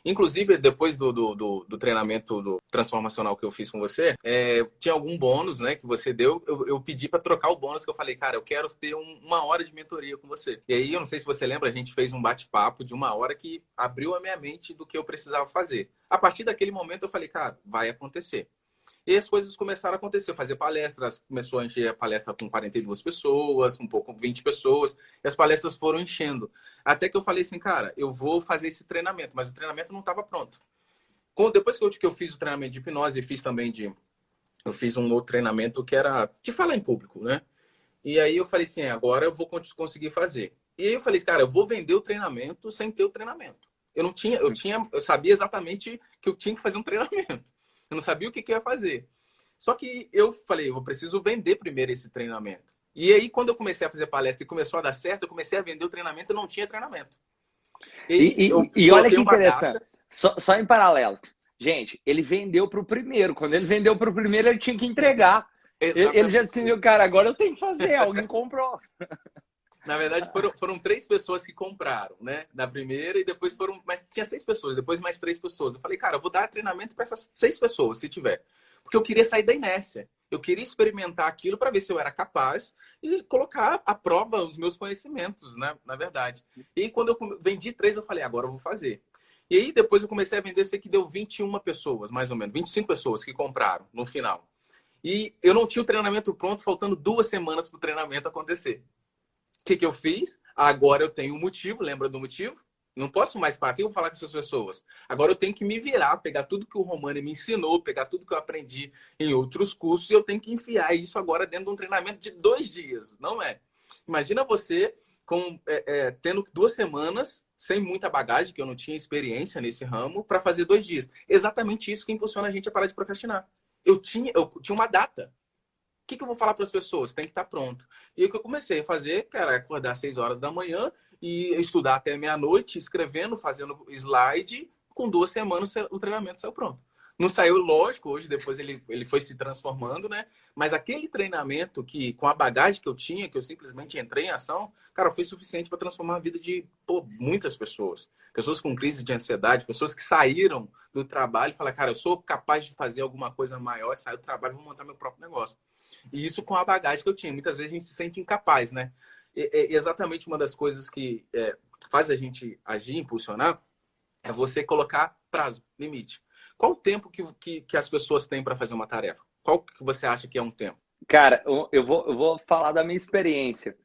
Inclusive, depois do treinamento transformacional que eu fiz com você, tinha algum bônus, né, que você deu. Eu pedi para trocar o bônus, que eu falei, cara, eu quero ter uma hora de mentoria com você. E aí, eu não sei se você lembra, a gente fez um bate-papo de uma hora que abriu a minha mente do que eu precisava fazer. A partir daquele momento, eu falei, cara, vai acontecer. E as coisas começaram a acontecer. Eu fazia palestras, começou a encher a palestra com 42 pessoas, um pouco 20 pessoas, e as palestras foram enchendo. Até que eu falei assim, cara, eu vou fazer esse treinamento, mas o treinamento não estava pronto. Depois que eu fiz o treinamento de hipnose, fiz também eu fiz um outro treinamento que era de falar em público, né? E aí eu falei assim, agora eu vou conseguir fazer. E aí eu falei, cara, eu vou vender o treinamento sem ter o treinamento. Eu sabia exatamente que eu tinha que fazer um treinamento. Eu não sabia o que eu ia fazer. Só que eu falei, eu preciso vender primeiro esse treinamento. E aí, quando eu comecei a fazer palestra e começou a dar certo, eu comecei a vender o treinamento e não tinha treinamento. E aí, eu E olha coloquei que uma interessante, data. só em paralelo. Gente, ele vendeu para o primeiro. Quando ele vendeu para o primeiro, ele tinha que entregar. Ele já Exatamente. decidiu, cara, agora eu tenho que fazer. Alguém comprou. Na verdade, foram 3 pessoas que compraram, né? Na primeira, e depois foram. Mas tinha 6 pessoas, depois mais 3 pessoas. Eu falei, cara, eu vou dar treinamento para essas 6 pessoas, se tiver. Porque eu queria sair da inércia. Eu queria experimentar aquilo para ver se eu era capaz e colocar à prova os meus conhecimentos, né? Na verdade. E aí, quando eu vendi 3, eu falei, agora eu vou fazer. E aí, depois eu comecei a vender, sei que deu 21 pessoas, mais ou menos, 25 pessoas que compraram no final. E eu não tinha o treinamento pronto, faltando 2 semanas para o treinamento acontecer. O que eu fiz? Agora eu tenho um motivo, lembra do motivo? Não posso mais falar. O que eu vou falar com essas pessoas? Agora eu tenho que me virar, pegar tudo que o Romani me ensinou, pegar tudo que eu aprendi em outros cursos e eu tenho que enfiar isso agora dentro de um treinamento de 2 dias. Não é? Imagina você tendo 2 semanas sem muita bagagem, que eu não tinha experiência nesse ramo, para fazer 2 dias. Exatamente isso que impulsiona a gente a parar de procrastinar. Eu tinha uma data. O que eu vou falar para as pessoas? Tem que estar pronto. E o que eu comecei a fazer, cara, é acordar às 6 horas da manhã e estudar até meia-noite, escrevendo, fazendo slide. Com 2 semanas o treinamento saiu pronto. Não saiu, lógico, hoje depois ele foi se transformando, né? Mas aquele treinamento que, com a bagagem que eu tinha, que eu simplesmente entrei em ação, cara, foi suficiente para transformar a vida de muitas pessoas. Pessoas com crise de ansiedade, pessoas que saíram do trabalho e falaram, cara, eu sou capaz de fazer alguma coisa maior, sair do trabalho e vou montar meu próprio negócio. E isso com a bagagem que eu tinha. Muitas vezes a gente se sente incapaz, né? Exatamente uma das coisas que faz a gente agir, impulsionar, é você colocar prazo, limite. Qual o tempo que as pessoas têm para fazer uma tarefa? Qual que você acha que é um tempo? Cara, eu vou falar da minha experiência.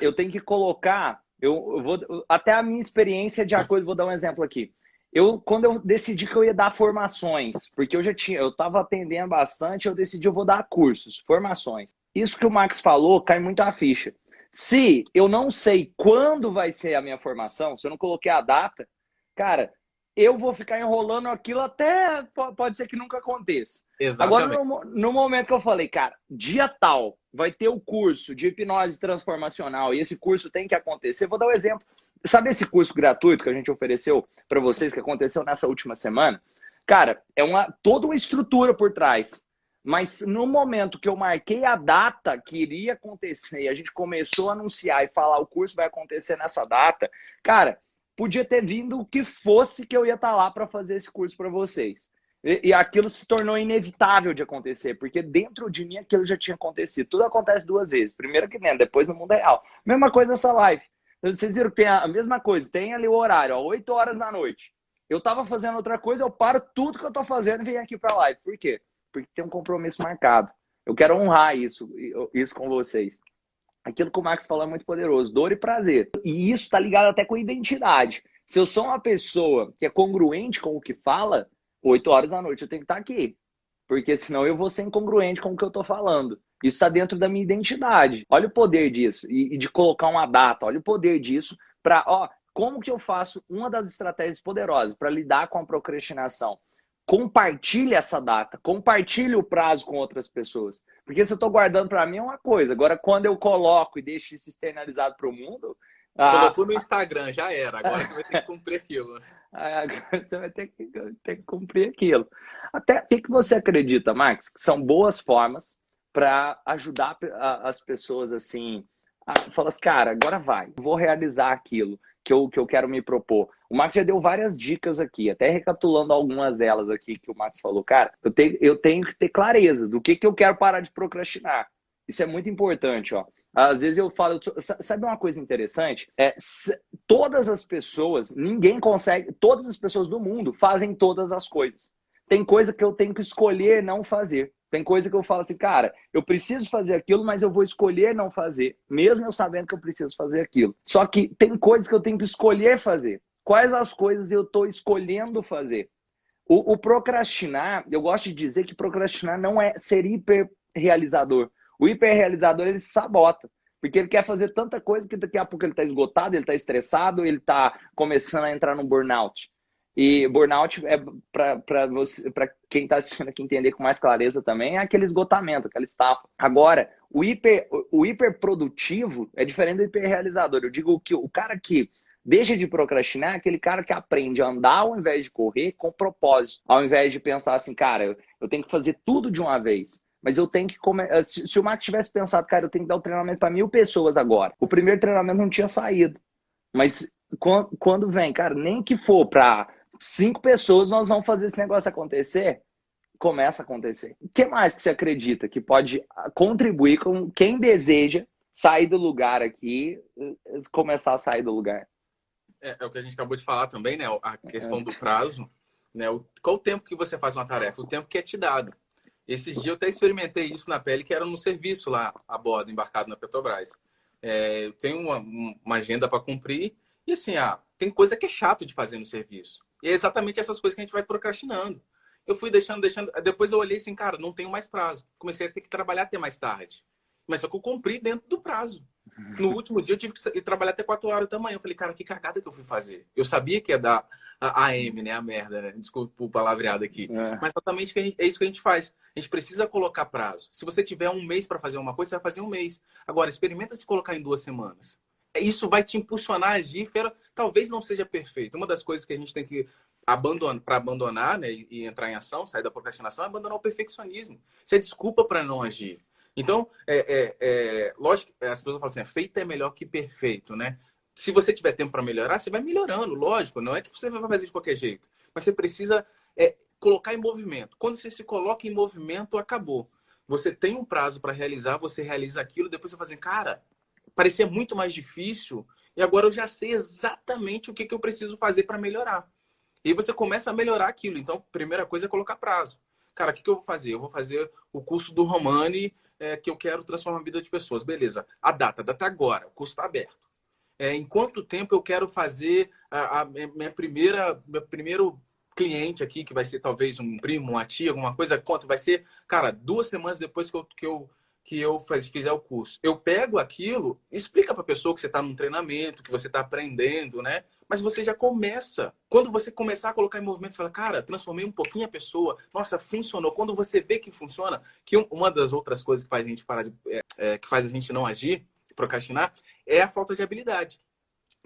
Eu tenho que colocar, eu vou até a minha experiência de acordo, vou dar um exemplo aqui. Quando eu decidi que eu ia dar formações, porque eu estava atendendo bastante, eu decidi eu vou dar cursos, formações. Isso que o Max falou cai muito a ficha. Se eu não sei quando vai ser a minha formação, se eu não coloquei a data, cara, eu vou ficar enrolando aquilo até pode ser que nunca aconteça. Agora, Exatamente. no momento que eu falei, cara, dia tal vai ter o curso de hipnose transformacional e esse curso tem que acontecer, vou dar um exemplo. Sabe esse curso gratuito que a gente ofereceu para vocês, que aconteceu nessa última semana? Cara, toda uma estrutura por trás. Mas no momento que eu marquei a data que iria acontecer e a gente começou a anunciar e falar o curso vai acontecer nessa data, cara, podia ter vindo o que fosse que eu ia estar lá para fazer esse curso para vocês. E aquilo se tornou inevitável de acontecer, porque dentro de mim aquilo já tinha acontecido. Tudo acontece 2 vezes. Primeiro aqui dentro, depois no mundo real. Mesma coisa essa live. Vocês viram que tem a mesma coisa. Tem ali o horário, ó, 8 horas da noite. Eu tava fazendo outra coisa, eu paro tudo que eu tô fazendo e venho aqui pra live. Por quê? Porque tem um compromisso marcado. Eu quero honrar isso com vocês. Aquilo que o Max falou é muito poderoso. Dor e prazer. E isso tá ligado até com identidade. Se eu sou uma pessoa que é congruente com o que fala, 8 horas da noite eu tenho que estar aqui. Porque senão eu vou ser incongruente com o que eu estou falando. Isso está dentro da minha identidade. Olha o poder disso. E de colocar uma data. Olha o poder disso para, como que eu faço uma das estratégias poderosas para lidar com a procrastinação? Compartilhe essa data. Compartilhe o prazo com outras pessoas. Porque se eu estou guardando para mim é uma coisa. Agora, quando eu coloco e deixo isso externalizado para o mundo, Colocou no Instagram, já era. Agora você vai ter que cumprir aquilo. agora você vai ter que cumprir aquilo. Até o que você acredita, Max, que são boas formas para ajudar as pessoas assim a falar assim, cara, agora vai, vou realizar aquilo que eu quero me propor. O Max já deu várias dicas aqui, até recapitulando algumas delas aqui que o Max falou. Cara, eu tenho que ter clareza do que eu quero parar de procrastinar. Isso é muito importante, ó. Às vezes eu falo, sabe uma coisa interessante? Todas as pessoas, ninguém consegue, todas as pessoas do mundo fazem todas as coisas. Tem coisa que eu tenho que escolher não fazer. Tem coisa que eu falo assim, cara, eu preciso fazer aquilo, mas eu vou escolher não fazer, mesmo eu sabendo que eu preciso fazer aquilo. Só que tem coisas que eu tenho que escolher fazer. Quais as coisas eu estou escolhendo fazer? O procrastinar, eu gosto de dizer que procrastinar não é ser hiperrealizador. O hiperrealizador, ele se sabota. Porque ele quer fazer tanta coisa que daqui a pouco ele está esgotado, ele está estressado, ele está começando a entrar no burnout. E burnout, para quem está assistindo aqui entender com mais clareza também, é aquele esgotamento, aquela estafa. Agora, o hiperprodutivo é diferente do hiperrealizador. Eu digo que o cara que deixa de procrastinar é aquele cara que aprende a andar ao invés de correr com propósito. Ao invés de pensar assim, cara, eu tenho que fazer tudo de uma vez. Mas eu tenho que começar. Se o Max tivesse pensado, cara, eu tenho que dar o treinamento para 1.000 pessoas agora. O primeiro treinamento não tinha saído. Mas quando vem, cara, nem que for para 5 pessoas, nós vamos fazer esse negócio acontecer, começa a acontecer. O que mais que você acredita que pode contribuir com quem deseja sair do lugar aqui, começar a sair do lugar? É o que a gente acabou de falar também, né? A questão do prazo, né? Qual o tempo que você faz uma tarefa? O tempo que é te dado. Esses dias eu até experimentei isso na pele, que era no serviço lá a bordo, embarcado na Petrobras. Eu tenho uma agenda para cumprir e assim, tem coisa que é chato de fazer no serviço. E é exatamente essas coisas que a gente vai procrastinando. Eu fui deixando. Depois eu olhei assim, cara, não tenho mais prazo. Comecei a ter que trabalhar até mais tarde. Mas só que eu cumpri dentro do prazo. No último dia eu tive que trabalhar até 4 horas da manhã. Eu falei, cara, que cagada que eu fui fazer. Eu sabia que ia dar a AM, né? A merda, né? Desculpa o palavreado aqui. Mas exatamente é isso que a gente faz. A gente precisa colocar prazo. Se você tiver um mês para fazer uma coisa, você vai fazer um mês. Agora, experimenta se colocar em 2 semanas. Isso vai te impulsionar a agir. Talvez não seja perfeito. Uma das coisas que a gente tem que abandonar, né, e entrar em ação, sair da procrastinação, é abandonar o perfeccionismo. Isso é desculpa para não agir. Então, lógico, as pessoas falam assim, feito é melhor que perfeito, né? Se você tiver tempo para melhorar, você vai melhorando, lógico. Não é que você vai fazer de qualquer jeito. Mas você precisa colocar em movimento. Quando você se coloca em movimento, acabou. Você tem um prazo para realizar, você realiza aquilo, depois você fala assim, cara, parecia muito mais difícil e agora eu já sei exatamente o que eu preciso fazer para melhorar. E aí você começa a melhorar aquilo. Então, a primeira coisa é colocar prazo. Cara, o que eu vou fazer? Eu vou fazer o curso do Romani, que eu quero transformar a vida de pessoas. Beleza. A data agora. O curso está aberto. Em quanto tempo eu quero fazer meu primeiro cliente aqui, que vai ser talvez um primo, uma tia, alguma coisa? Quanto vai ser? Cara, 2 semanas depois que eu fizer o curso. Eu pego aquilo, explica para a pessoa que você está num treinamento, que você está aprendendo, né? Mas você já começa. Quando você começar a colocar em movimento, você fala, cara, transformei um pouquinho a pessoa. Nossa, funcionou. Quando você vê que funciona, que uma das outras coisas que faz a gente que faz a gente não agir, procrastinar, é a falta de habilidade.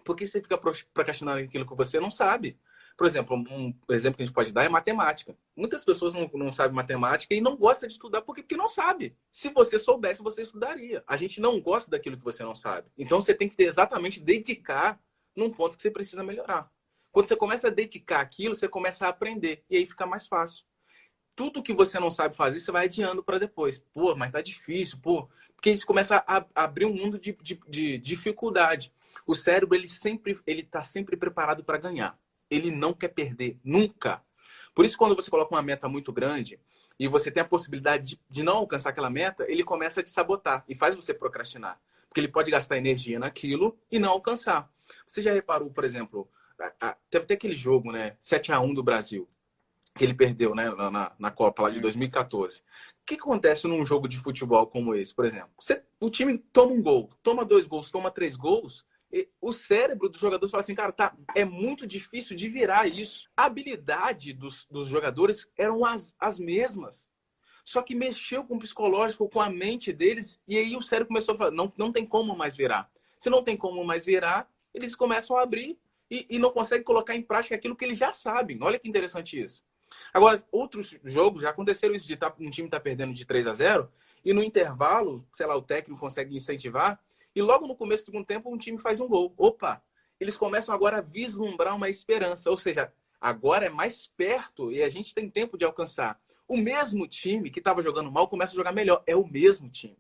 Porque você fica procrastinando aquilo que você não sabe. Por exemplo, um exemplo que a gente pode dar é matemática. Muitas pessoas não sabem matemática e não gostam de estudar porque não sabe. Se você soubesse, você estudaria. A gente não gosta daquilo que você não sabe. Então, você tem que exatamente dedicar num ponto que você precisa melhorar. Quando você começa a dedicar aquilo, você começa a aprender. E aí fica mais fácil. Tudo que você não sabe fazer, você vai adiando para depois. Pô, mas tá difícil, pô. Porque isso começa a abrir um mundo de dificuldade. O cérebro, ele tá sempre preparado para ganhar. Ele não quer perder, nunca. Por isso, quando você coloca uma meta muito grande e você tem a possibilidade de não alcançar aquela meta, ele começa a te sabotar e faz você procrastinar. Porque ele pode gastar energia naquilo e não alcançar. Você já reparou, por exemplo, teve até aquele jogo, né? 7-1 do Brasil, que ele perdeu, né, na Copa lá de 2014. O que acontece num jogo de futebol como esse, por exemplo? O time toma um gol, toma 2 gols, toma 3 gols, o cérebro dos jogadores fala assim, cara, é muito difícil de virar isso. A habilidade dos jogadores eram as mesmas. Só que mexeu com o psicológico, com a mente deles, e aí o cérebro começou a falar, não tem como mais virar. Se não tem como mais virar, eles começam a abrir e não conseguem colocar em prática aquilo que eles já sabem. Olha que interessante isso. Agora, outros jogos já aconteceram isso, de um time tá perdendo de 3-0, e no intervalo, sei lá, o técnico consegue incentivar, e logo no começo do segundo tempo, um time faz um gol. Opa! eles começam agora a vislumbrar uma esperança. Ou seja, agora é mais perto e a gente tem tempo de alcançar. O mesmo time que estava jogando mal começa a jogar melhor. É o mesmo time.